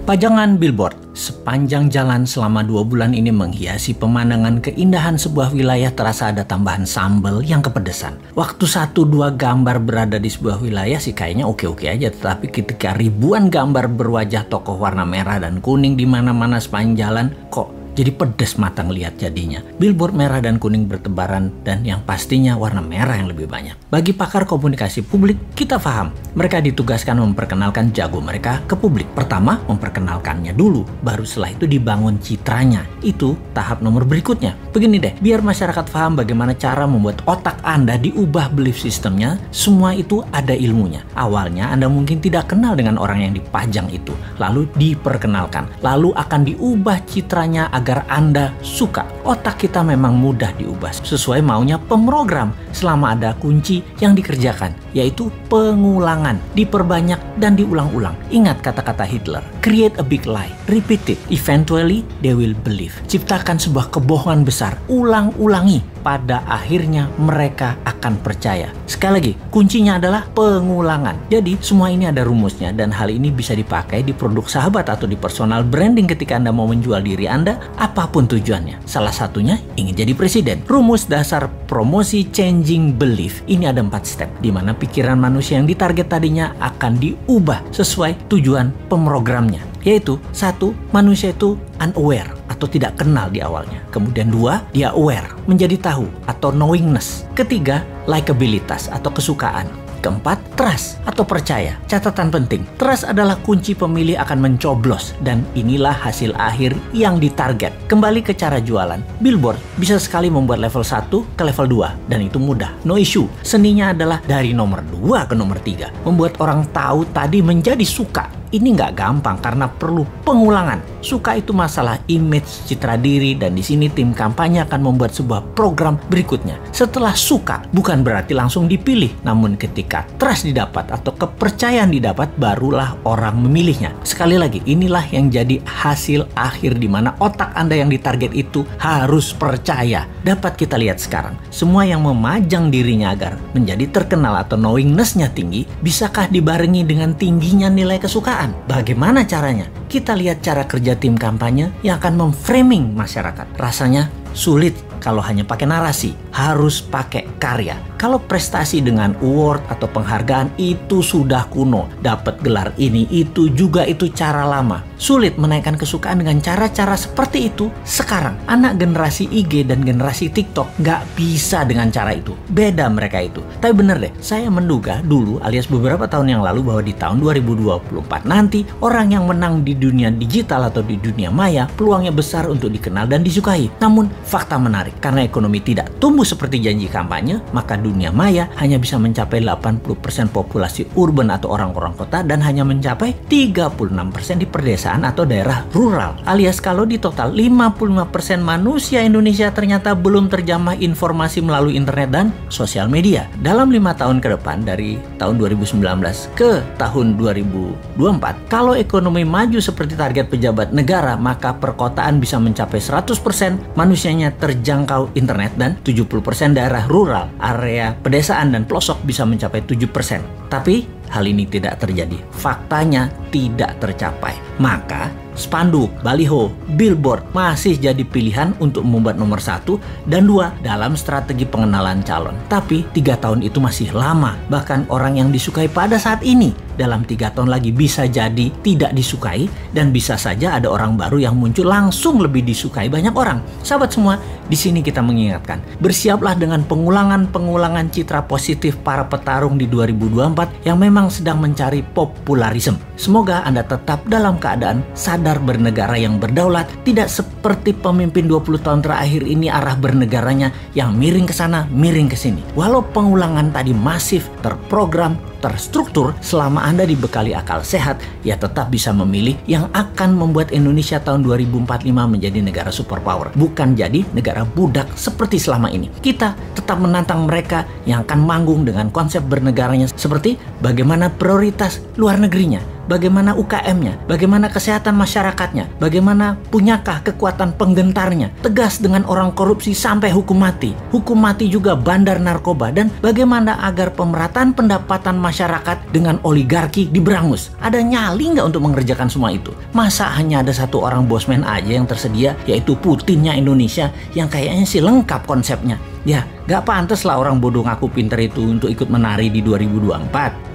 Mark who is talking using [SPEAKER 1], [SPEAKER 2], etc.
[SPEAKER 1] Pajangan billboard sepanjang jalan selama 2 bulan ini menghiasi pemandangan keindahan sebuah wilayah. Terasa ada tambahan sambal yang kepedesan. Waktu 1-2 gambar berada di sebuah wilayah sih kayaknya oke-oke aja. Tetapi ketika ribuan gambar berwajah tokoh warna merah dan kuning di mana-mana sepanjang jalan, kok jadi pedes mata ngelihat jadinya. Billboard merah dan kuning bertebaran dan yang pastinya warna merah yang lebih banyak. Bagi pakar komunikasi publik, kita paham mereka ditugaskan memperkenalkan jago mereka ke publik. Pertama, memperkenalkannya dulu, baru setelah itu dibangun citranya. Itu tahap nomor berikutnya. Begini deh, biar masyarakat paham bagaimana cara membuat otak Anda diubah belief sistemnya, semua itu ada ilmunya. Awalnya Anda mungkin tidak kenal dengan orang yang dipajang itu, lalu diperkenalkan, lalu akan diubah citranya agar Anda suka. Otak kita memang mudah diubah sesuai maunya pemrogram selama ada kunci yang dikerjakan, yaitu pengulangan, diperbanyak dan diulang-ulang. Ingat kata-kata Hitler, create a big lie, repeat it, eventually they will believe. Ciptakan sebuah kebohongan besar, ulang-ulangi, pada akhirnya mereka akan percaya. Sekali lagi, kuncinya adalah pengulangan. Jadi semua ini ada rumusnya dan hal ini bisa dipakai di produk sahabat atau di personal branding ketika Anda mau menjual diri Anda, apapun tujuannya. Salah satunya ingin jadi presiden. Rumus dasar promosi changing belief ini ada 4 step, di mana pikiran manusia yang ditarget tadinya akan diubah sesuai tujuan pemrogramnya. Yaitu 1, manusia itu unaware atau tidak kenal di awalnya. Kemudian 2, dia aware, menjadi tahu atau knowingness. Ketiga, likabilitas atau kesukaan. Keempat, trust atau percaya. Catatan penting, trust adalah kunci pemilih akan mencoblos dan inilah hasil akhir yang ditarget. Kembali ke cara jualan, billboard bisa sekali membuat level 1 ke level 2 dan itu mudah, no issue. Seninya adalah dari nomor 2 ke nomor 3. Membuat orang tahu tadi menjadi suka. Ini nggak gampang karena perlu pengulangan. Suka itu masalah image, citra diri, dan di sini tim kampanye akan membuat sebuah program berikutnya. Setelah suka, bukan berarti langsung dipilih, namun ketika trust didapat atau kepercayaan didapat, barulah orang memilihnya. Sekali lagi, inilah yang jadi hasil akhir di mana otak Anda yang ditarget itu harus percaya. Dapat kita lihat sekarang, semua yang memajang dirinya agar menjadi terkenal atau knowingness-nya tinggi, bisakah dibarengi dengan tingginya nilai kesukaan? Bagaimana caranya? Kita lihat cara kerja tim kampanye yang akan memframing masyarakat. Rasanya sulit kalau hanya pakai narasi, harus pakai karya. Kalau prestasi dengan award atau penghargaan itu sudah kuno, dapat gelar ini itu juga itu cara lama. Sulit menaikkan kesukaan dengan cara-cara seperti itu sekarang. Anak generasi IG dan generasi TikTok nggak bisa dengan cara itu. Beda mereka itu. Tapi bener deh, saya menduga dulu alias beberapa tahun yang lalu bahwa di tahun 2024 nanti orang yang menang di dunia digital atau di dunia maya peluangnya besar untuk dikenal dan disukai. Namun fakta menarik, karena ekonomi tidak tumbuh seperti janji kampanye, maka dunia maya hanya bisa mencapai 80% populasi urban atau orang-orang kota dan hanya mencapai 36% di pedesaan atau daerah rural. Alias kalau di total 55% manusia Indonesia ternyata belum terjamah informasi melalui internet dan sosial media. Dalam 5 tahun ke depan dari tahun 2019 ke tahun 2024, kalau ekonomi maju seperti target pejabat negara, maka perkotaan bisa mencapai 100% manusianya terjangkau internet dan 70% daerah rural, area pedesaan dan pelosok bisa mencapai 7%. Tapi hal ini tidak terjadi. Faktanya tidak tercapai. Maka spanduk, baliho, billboard masih jadi pilihan untuk membuat nomor 1 dan 2 dalam strategi pengenalan calon. Tapi 3 tahun itu masih lama. Bahkan orang yang disukai pada saat ini dalam 3 tahun lagi bisa jadi tidak disukai dan bisa saja ada orang baru yang muncul langsung lebih disukai banyak orang. Sahabat semua, di sini kita mengingatkan, bersiaplah dengan pengulangan citra positif para petarung di 2024 yang memang sedang mencari popularisme. Semoga Anda tetap dalam keadaan sadar bernegara yang berdaulat, tidak seperti pemimpin 20 tahun terakhir ini arah bernegaranya yang miring ke sana, miring ke sini. Walau pengulangan tadi masif, terprogram, terstruktur, selama Anda dibekali akal sehat, ya tetap bisa memilih yang akan membuat Indonesia tahun 2045 menjadi negara superpower, bukan jadi negara budak seperti selama ini. Kita tetap menantang mereka yang akan manggung dengan konsep bernegaranya seperti bagaimana prioritas luar negerinya, bagaimana UKM-nya, bagaimana kesehatan masyarakatnya, bagaimana punyakah kekuatan penggentarnya, tegas dengan orang korupsi sampai hukum mati juga bandar narkoba, dan bagaimana agar pemerataan pendapatan masyarakat dengan oligarki diberangus. Ada nyali nggak untuk mengerjakan semua itu? Masa hanya ada satu orang bosman aja yang tersedia, yaitu Putinnya Indonesia, yang kayaknya sih lengkap konsepnya. Ya, gak pantas lah orang bodoh ngaku pinter itu untuk ikut menari di 2024.